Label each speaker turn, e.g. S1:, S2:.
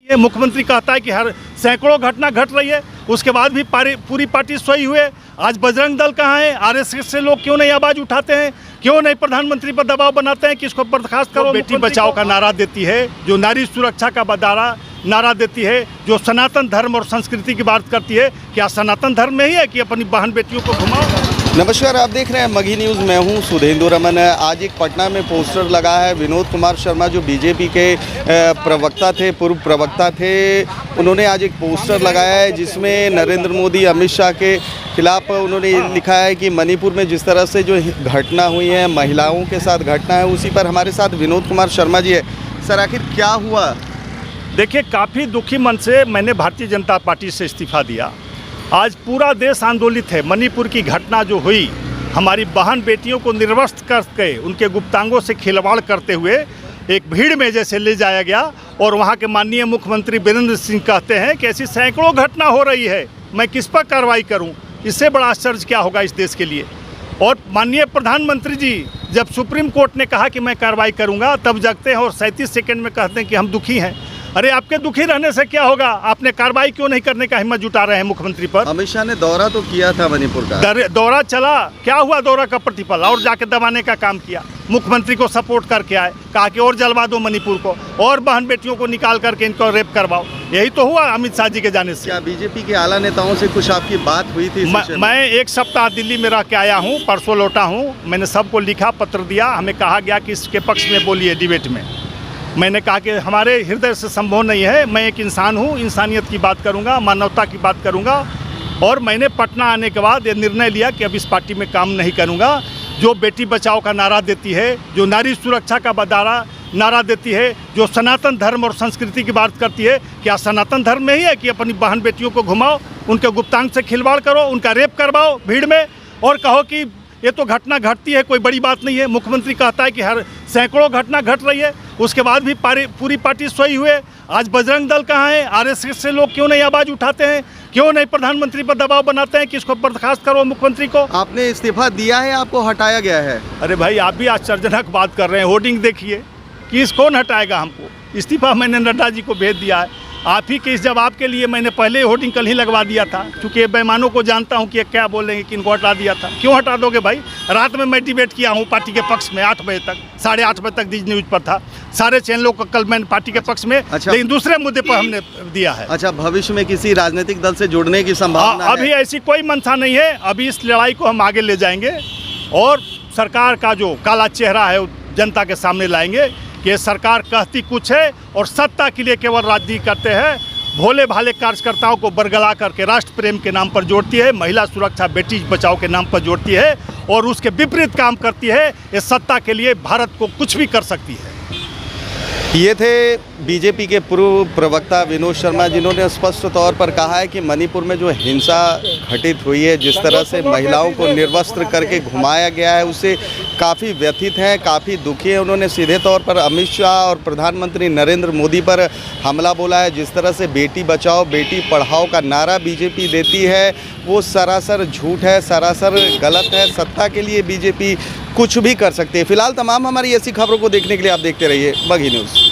S1: ये मुख्यमंत्री कहता है कि हर सैकड़ों घटना घट रही है, उसके बाद भी पूरी पार्टी सोई हुए। आज बजरंग दल कहाँ है? आरएसएस से लोग क्यों नहीं आवाज़ उठाते हैं? क्यों नहीं प्रधानमंत्री पर दबाव बनाते हैं कि इसको बर्खास्त करो? बेटी बचाओ का नारा देती है, जो नारी सुरक्षा का नारा देती है, जो सनातन धर्म और संस्कृति की बात करती है। क्या सनातन धर्म में ही है कि अपनी बहन बेटियों को घुमाओ?
S2: नमस्कार, आप देख रहे हैं मगही न्यूज़। मैं हूं सुधेंदु रमन। आज एक पटना में पोस्टर लगा है। विनोद कुमार शर्मा जो बीजेपी के प्रवक्ता थे, पूर्व प्रवक्ता थे, उन्होंने आज एक पोस्टर लगाया है जिसमें नरेंद्र मोदी, अमित शाह के खिलाफ उन्होंने लिखा है कि मणिपुर में जिस तरह से जो घटना हुई है, महिलाओं के साथ घटना है, उसी पर हमारे साथ विनोद कुमार शर्मा जी है। सर, आखिर क्या हुआ?
S1: देखिए, काफ़ी दुखी मन से मैंने भारतीय जनता पार्टी से इस्तीफा दिया। आज पूरा देश आंदोलित है। मणिपुर की घटना जो हुई, हमारी बहन बेटियों को निर्वस्त्र करके उनके गुप्तांगों से खिलवाड़ करते हुए एक भीड़ में जैसे ले जाया गया, और वहाँ के माननीय मुख्यमंत्री बीरेंद्र सिंह कहते हैं कि ऐसी सैकड़ों घटना हो रही है, मैं किस पर कार्रवाई करूँ? इससे बड़ा आश्चर्य क्या होगा इस देश के लिए। और माननीय प्रधानमंत्री जी जब सुप्रीम कोर्ट ने कहा कि मैं कार्रवाई करूँगा, तब जगते हैं और 37 सेकंड में कहते हैं कि हम दुखी हैं। अरे, आपके दुखी रहने से क्या होगा? आपने कार्रवाई क्यों नहीं करने का हिम्मत जुटा रहे हैं मुख्यमंत्री पर?
S2: अमित शाह ने दौरा तो किया था मणिपुर का।
S1: दौरा चला, क्या हुआ दौरा का प्रतिफल? और जाके दबाने का काम किया। मुख्यमंत्री को सपोर्ट करके आए, कहा कि और जलवा दो मणिपुर को, और बहन बेटियों को निकाल करके इनको रेप करवाओ। यही तो हुआ अमित शाह जी के जाने से।
S2: क्या बीजेपी के आला नेताओं से कुछ आपकी बात हुई थी?
S1: मैं एक सप्ताह दिल्ली में रह के आया हूँ, परसों लौटा हूँ। मैंने सबको लिखा, पत्र दिया। हमें कहा गया कि इसके पक्ष में बोलिए डिबेट में। मैंने कहा कि हमारे हृदय से संभव नहीं है। मैं एक इंसान हूँ, इंसानियत की बात करूँगा, मानवता की बात करूँगा। और मैंने पटना आने के बाद ये निर्णय लिया कि अब इस पार्टी में काम नहीं करूँगा। जो बेटी बचाओ का नारा देती है, जो नारी सुरक्षा का नारा देती है, जो सनातन धर्म और संस्कृति की बात करती है, क्या सनातन धर्म में ही है कि अपनी बहन बेटियों को घुमाओ, उनके गुप्तांग से खिलवाड़ करो, उनका रेप करवाओ भीड़ में, और कहो कि ये तो घटना घटती है, कोई बड़ी बात नहीं है। मुख्यमंत्री कहता है कि हर सैकड़ों घटना घट रही है, उसके बाद भी पूरी पार्टी सोई हुए। आज बजरंग दल कहाँ है? आरएसएस से लोग क्यों नहीं आवाज़ उठाते हैं? क्यों नहीं प्रधानमंत्री पर दबाव बनाते हैं कि इसको बर्खास्त करो मुख्यमंत्री को?
S2: आपने इस्तीफा दिया है, आपको हटाया गया है?
S1: अरे भाई, आप भी आश्चर्यजनक बात कर रहे हैं। होर्डिंग देखिए कि कौन हटाएगा हमको? इस्तीफा मैंने नड्डा जी को भेज दिया है। आप ही के इस जवाब के लिए मैंने पहले होर्डिंग कल ही लगवा दिया था, क्योंकि बेईमानों को जानता हूं कि क्या बोलेंगे कि इनको हटा दिया था। क्यों हटा दोगे भाई? रात में मैं डिबेट किया हूं पार्टी के पक्ष में 8 बजे तक, 8:30 बजे तक न्यूज पर था। सारे चैनलों को कल मैंने पार्टी के पक्ष में, लेकिन दूसरे मुद्दे पर हमने दिया है।
S2: अच्छा, भविष्य में किसी राजनीतिक दल से जुड़ने की संभावना है?
S1: अभी ऐसी कोई मंशा नहीं है। अभी इस लड़ाई को हम आगे ले जाएंगे और सरकार का जो काला चेहरा है वो जनता के सामने लाएंगे कि सरकार कहती कुछ है और सत्ता के लिए केवल राजनीति करते हैं। भोले भाले कार्यकर्ताओं को बरगला करके राष्ट्र प्रेम के नाम पर जोड़ती है, महिला सुरक्षा बेटी बचाओ के नाम पर जोड़ती है, और उसके विपरीत काम करती है। ये सत्ता के लिए भारत को कुछ भी कर सकती है।
S2: ये थे बीजेपी के पूर्व प्रवक्ता विनोद शर्मा, जिन्होंने स्पष्ट तौर पर कहा है कि मणिपुर में जो हिंसा घटित हुई है, जिस तरह से महिलाओं को निर्वस्त्र करके घुमाया गया है, उससे काफ़ी व्यथित हैं, काफ़ी दुखी हैं। उन्होंने सीधे तौर पर अमित शाह और प्रधानमंत्री नरेंद्र मोदी पर हमला बोला है। जिस तरह से बेटी बचाओ बेटी पढ़ाओ का नारा बीजेपी देती है, वो सरासर झूठ है, सरासर गलत है। सत्ता के लिए बीजेपी कुछ भी कर सकती है। फिलहाल तमाम हमारी ऐसी खबरों को देखने के लिए आप देखते रहिए मगही न्यूज़।